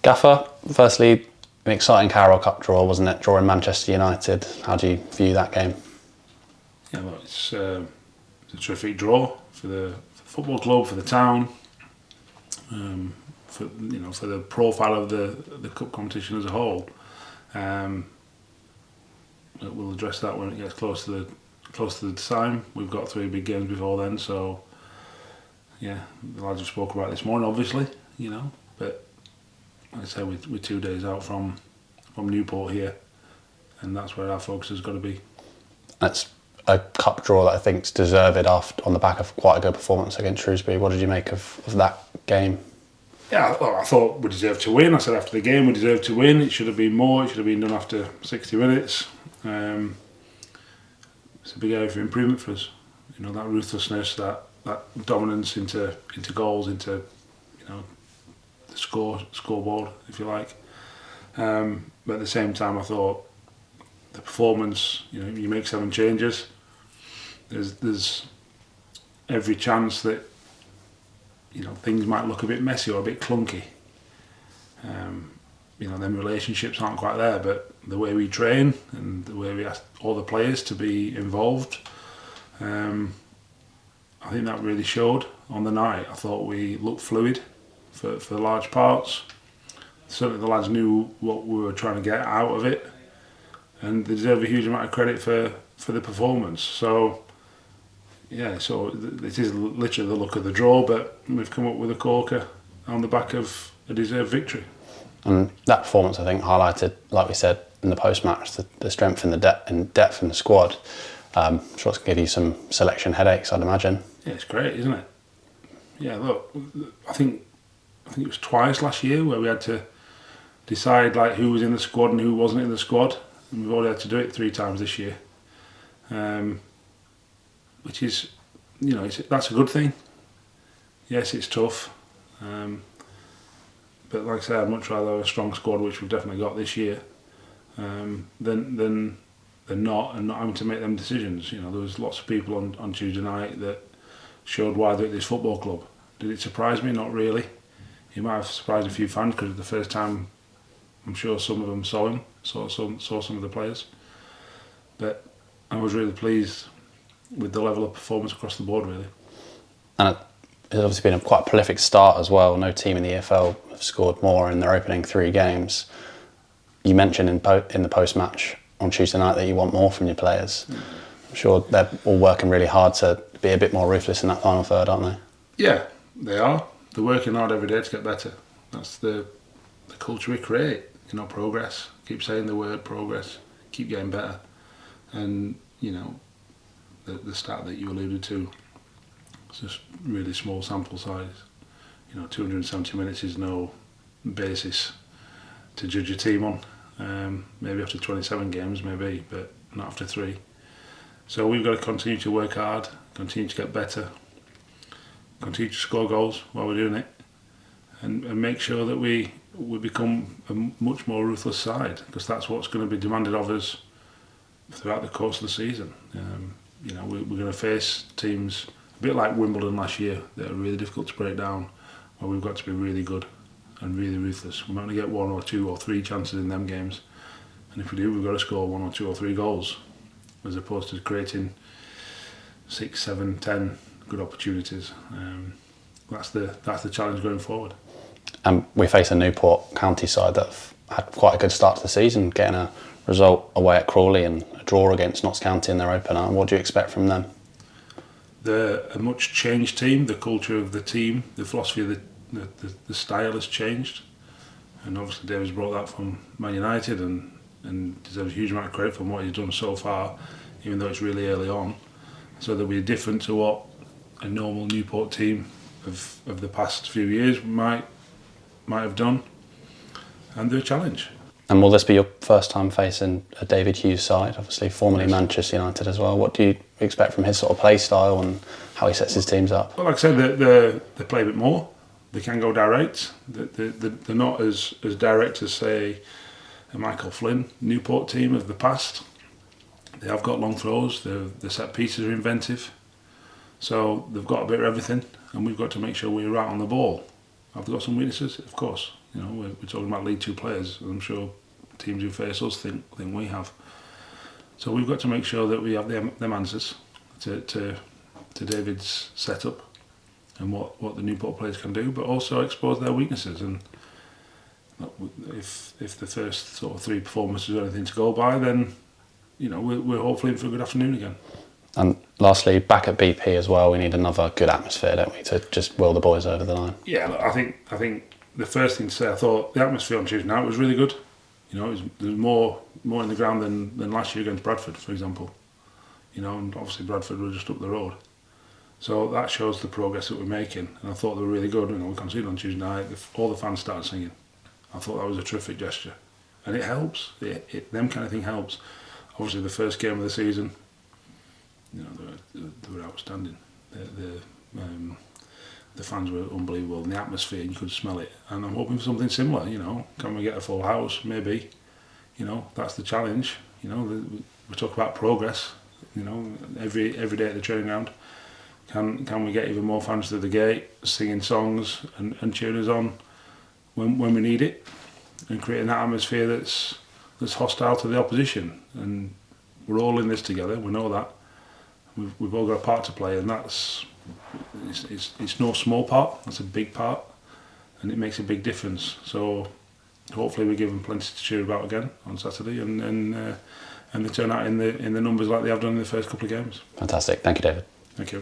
Gaffer, firstly, an exciting Carroll Cup draw, wasn't it? Drawing Manchester United. How do you view that game? Yeah, well, it's a terrific draw for the football club, for the town, for the profile of the cup competition as a whole. We'll address that when it gets close to the time. We've got 3 big games before then, so yeah, the lads have spoke about it this morning, obviously, but like I say, we're 2 days out from Newport here, and that's where our focus has got to be. That's a cup draw that I think's deserved on the back of quite a good performance against Trusby. What did you make of that game? Yeah, well, I thought we deserved to win. I said after the game we deserved to win. It should have been more. It should have been done after 60 minutes. It's a big area for improvement for us. That ruthlessness, that dominance into goals, into the scoreboard, if you like. But at the same time, I thought the performance. You make 7 changes. There's every chance that things might look a bit messy or a bit clunky. Them relationships aren't quite there, but the way we train and the way we ask all the players to be involved, I think that really showed on the night. I thought we looked fluid for large parts. Certainly the lads knew what we were trying to get out of it, and they deserve a huge amount of credit for the performance. So yeah, so it is literally the look of the draw, but we've come up with a corker on the back of a deserved victory. And that performance, I think, highlighted, like we said in the post-match, the strength and the depth in the squad. I'm sure it's going to give you some selection headaches, I'd imagine. Yeah, it's great, isn't it? Yeah, look, I think it was twice last year where we had to decide who was in the squad and who wasn't in the squad, and we've already had to do it 3 times this year. Which is, that's a good thing. Yes, it's tough, but like I say, I'd much rather have a strong squad, which we've definitely got this year, than not, and not having to make them decisions. There was lots of people on Tuesday night that showed why they're at this football club. Did it surprise me? Not really. It might have surprised a few fans because the first time, I'm sure some of them saw some of the players, but I was really pleased with the level of performance across the board, really. And it's obviously been quite a prolific start as well. No team in the EFL have scored more in their opening 3 games. You mentioned in the post-match on Tuesday night that you want more from your players. I'm sure they're all working really hard to be a bit more ruthless in that final third, aren't they? Yeah, they are. They're working hard every day to get better. That's the culture we create. Progress. Keep saying the word progress. Keep getting better. And the stat that you alluded to, it's just really small sample size. 270 minutes is no basis to judge a team on. Maybe after 27 games, maybe, but not after 3. So we've got to continue to work hard, continue to get better, continue to score goals while we're doing it, and make sure that we become a much more ruthless side, because that's what's going to be demanded of us throughout the course of the season. We're going to face teams a bit like Wimbledon last year that are really difficult to break down, where we've got to be really good and really ruthless. We might only get 1 or 2 or 3 chances in them games, and if we do, we've got to score 1 or 2 or 3 goals, as opposed to creating 6, 7, 10 good opportunities. That's the challenge going forward. And we face a Newport County side that have had quite a good start to the season, getting a result away at Crawley and a draw against Notts County in their opener. What do you expect from them? They're a much changed team. The culture of the team, the philosophy of the style has changed, and obviously David's brought that from Man United and deserves a huge amount of credit for what he's done so far, even though it's really early on. So they'll be different to what a normal Newport team of the past few years might have done, and they're a challenge. And will this be your first time facing a David Hughes side, obviously formerly Manchester United as well? What do you expect from his sort of play style and how he sets his teams up? Well, like I said, they play a bit more. They can go direct. They're not as direct as, say, a Michael Flynn Newport team of the past. They have got long throws. The set pieces are inventive. So they've got a bit of everything, and we've got to make sure we're right on the ball. Have they got some weaknesses? Of course. You know, we're talking about League Two players, and I'm sure teams who face us think we have. So we've got to make sure that we have them answers to David's setup and what the Newport players can do, but also expose their weaknesses. And if the first sort of 3 performances are anything to go by, then you know we're hopefully in for a good afternoon again. And lastly, back at BP as well, we need another good atmosphere, don't we, to just will the boys over the line? Yeah, look, I think the first thing to say, I thought the atmosphere on Tuesday night was really good. You know, there was more in the ground than last year against Bradford, for example. You know, and obviously Bradford were just up the road. So that shows the progress that we're making. And I thought they were really good. You know, we conceded on Tuesday night. All the fans started singing. I thought that was a terrific gesture. And it helps. Them kind of thing helps. Obviously, the first game of the season, you know, they were outstanding. The fans were unbelievable, and the atmosphere, you could smell it. And I'm hoping for something similar. You know, can we get a full house? Maybe. You know, that's the challenge. You know, we talk about progress. You know, every day at the training ground, can we get even more fans through the gate, singing songs and cheering us on when we need it, and creating that atmosphere that's hostile to the opposition. And we're all in this together. We know that. We've all got a part to play, and it's no small part. That's a big part, and it makes a big difference. So hopefully we give them plenty to cheer about again on Saturday, and they turn out in the numbers like they have done in the first couple of games. Fantastic. Thank you, David. Thank you.